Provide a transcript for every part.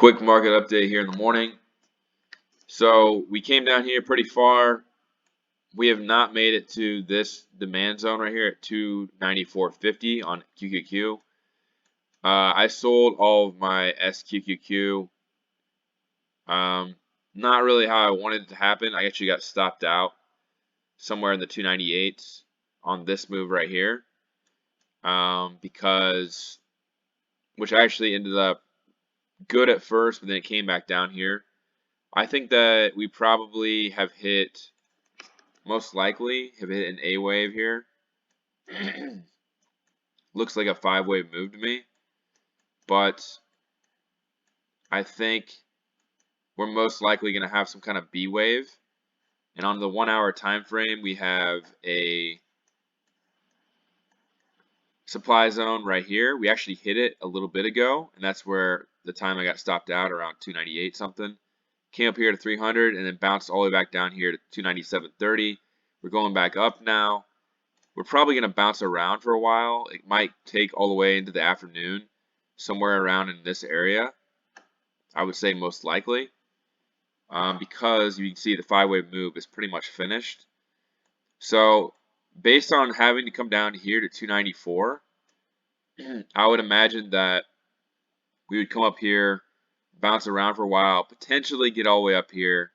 Quick market update here in the morning. So we came down here pretty far. We have not made it to this demand zone right here at 294.50 on QQQ. I sold all of my SQQQ. Not really how I wanted it to happen. I actually got stopped out somewhere in the 298s on this move right here. Which actually ended up good at first, but then it came back down here. I think that we probably have hit, most likely, have hit an A wave here. Looks like a 5-wave move to me, but I think we're most likely going to have some kind of B wave. And on the 1-hour time frame, we have a supply zone right here. We actually hit it a little bit ago, and that's where the time I got stopped out around 298 something. Came up here to 300 and then bounced all the way back down here to 297.30. We're going back up now. We're probably going to bounce around for a while. It might take all the way into the afternoon, somewhere around in this area. I would say most likely, because you can see the 5-wave move is pretty much finished. So based on having to come down here to 294, I would imagine that we would come up here, bounce around for a while, potentially get all the way up here,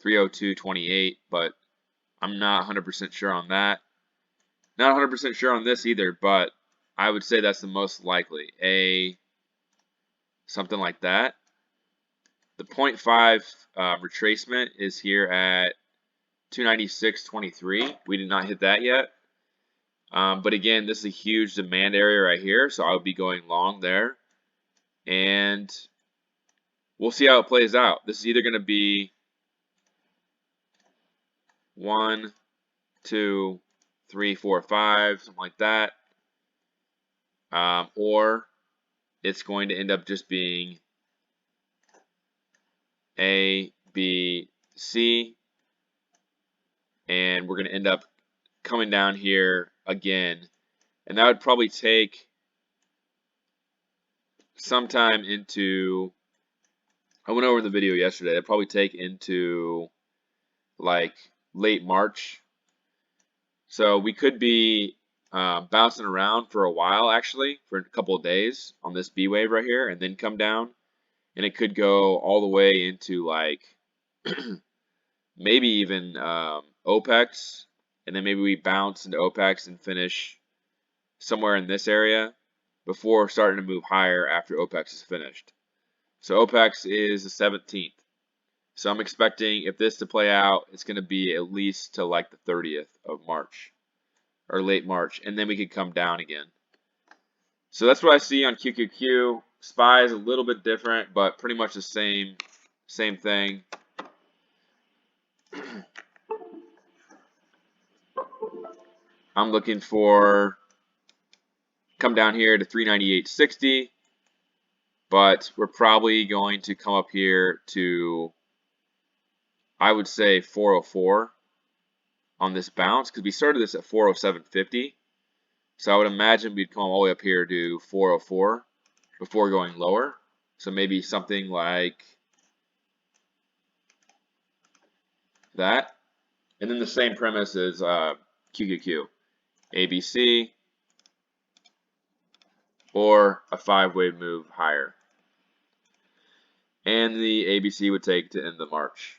302.28, but I'm not 100% sure on that. Not 100% sure on this either, but I would say that's the most likely. Something like that. The 0.5 retracement is here at 296.23. We did not hit that yet. But again, this is a huge demand area right here, so I would be going long there. And we'll see how it plays out. This is either going to be 1, 2, 3, 4, 5, something like that. Or it's going to end up just being A, B, C. And we're going to end up coming down here again. And that would probably take sometime into, I went over the video yesterday, that'd probably take into like late March. So we could be bouncing around for a while, actually, for a couple of days on this B wave right here, and then come down. And it could go all the way into like maybe even OPEX, and then maybe we bounce into OPEX and finish somewhere in this area before starting to move higher after OPEX is finished. So OPEX is the 17th. So I'm expecting if this to play out, it's going to be at least to like the 30th of March or late March, and then we could come down again. So that's what I see on QQQ. SPY is a little bit different, but pretty much the same thing. I'm looking for come down here to 398.60, but we're probably going to come up here to, I would say, 404 on this bounce, because we started this at 407.50. So I would imagine we'd come all the way up here to 404 before going lower. So maybe something like that. And then the same premise is QQQ, ABC, or a 5-wave move higher. And the ABC would take to end the March.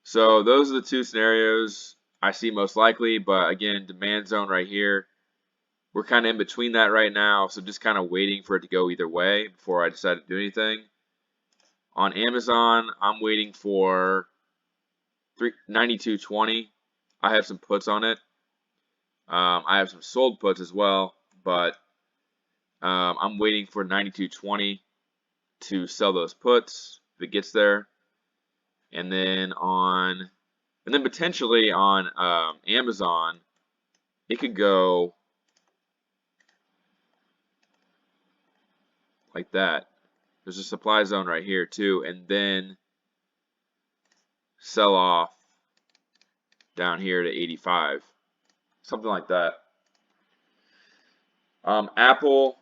So those are the two scenarios I see most likely, but again, demand zone right here. We're kind of in between that right now, so just kind of waiting for it to go either way before I decide to do anything. On Amazon, I'm waiting for 92.20. I have some puts on it. I have some sold puts as well, but I'm waiting for 92.20 to sell those puts if it gets there. And then potentially on Amazon, it could go like that. There's a supply zone right here too, and then sell off down here to 85, something like that. Apple,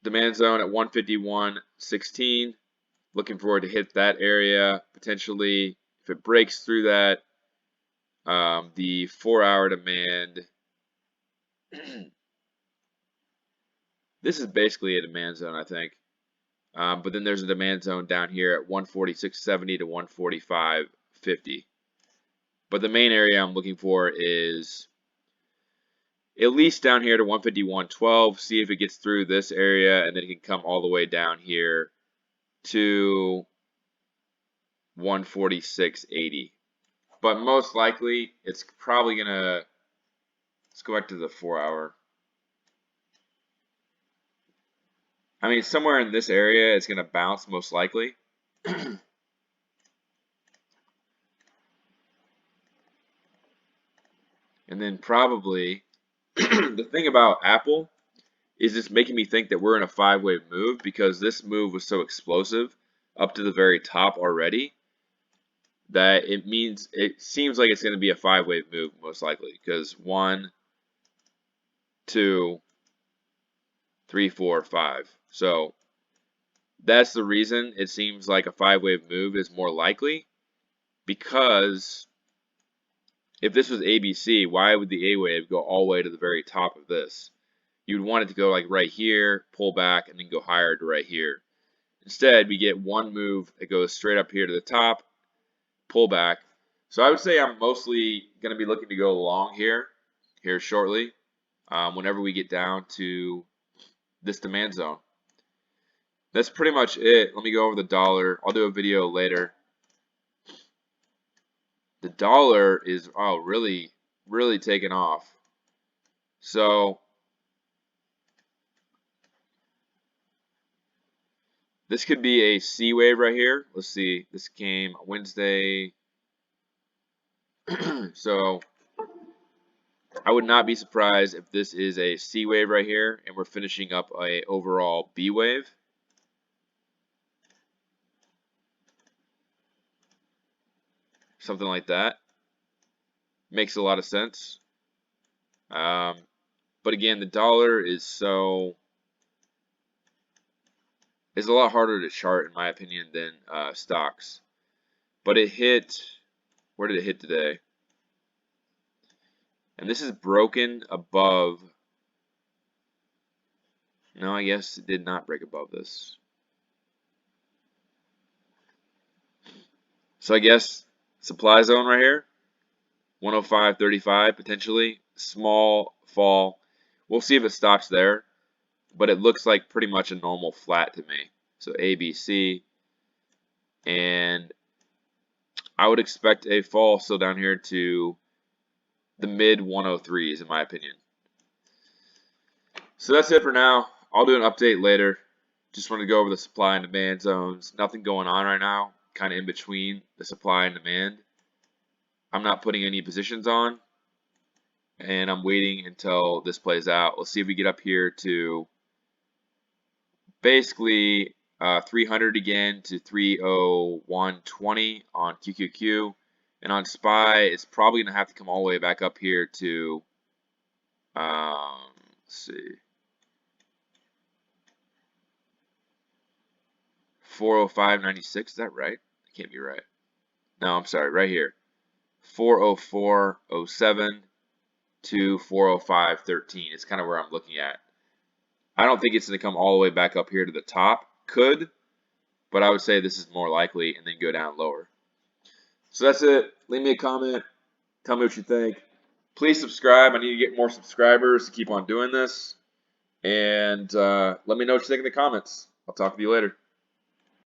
Demand zone at 151.16. Looking forward to hit that area potentially. If it breaks through that, the 4-hour demand. This is basically a demand zone, I think. But then there's a demand zone down here at 146.70 to 145.50. But the main area I'm looking for is at least down here to 151.12. See if it gets through this area, and then it can come all the way down here to 146.80. But most likely, it's probably gonna. Let's go back to the 4-hour. I mean, somewhere in this area, it's gonna bounce most likely. And then probably the thing about Apple is just making me think that we're in a 5-wave move because this move was so explosive up to the very top already that it seems like it's going to be a 5-wave move most likely because 1, 2, 3, 4, 5. So that's the reason it seems like a 5-wave move is more likely, because if this was ABC, why would the A wave go all the way to the very top of this? You'd want it to go like right here, pull back, and then go higher to right here. Instead, we get one move that goes straight up here to the top, pull back. So I would say I'm mostly going to be looking to go long here shortly, whenever we get down to this demand zone. That's pretty much it. Let me go over the dollar. I'll do a video later. The dollar is really taking off. So this could be a C wave right here. Let's see. This came Wednesday. So I would not be surprised if this is a C wave right here and we're finishing up a overall B wave. Something like that. Makes a lot of sense. But again, the dollar is a lot harder to chart in my opinion than stocks. But it hit, where did it hit today? And this is broken above. No, I guess it did not break above this. So I guess supply zone right here, 105.35 potentially, small fall. We'll see if it stops there, but it looks like pretty much a normal flat to me. So ABC, and I would expect a fall still down here to the mid 103s in my opinion. So that's it for now. I'll do an update later. Just want to go over the supply and demand zones. Nothing going on right now, kind of in between the supply and demand. I'm not putting any positions on, and I'm waiting until this plays out. Let's see if we get up here to basically 300 again to 301.20 on QQQ, and on SPY it's probably going to have to come all the way back up here to let's see, 405.96. Is that right? It can't be right. No, I'm sorry, right here. 404.07 to 405.13 is kind of where I'm looking at. I don't think it's going to come all the way back up here to the top. Could, but I would say this is more likely, and then go down lower. So that's it. Leave me a comment. Tell me what you think. Please subscribe. I need to get more subscribers to keep on doing this. And let me know what you think in the comments. I'll talk to you later.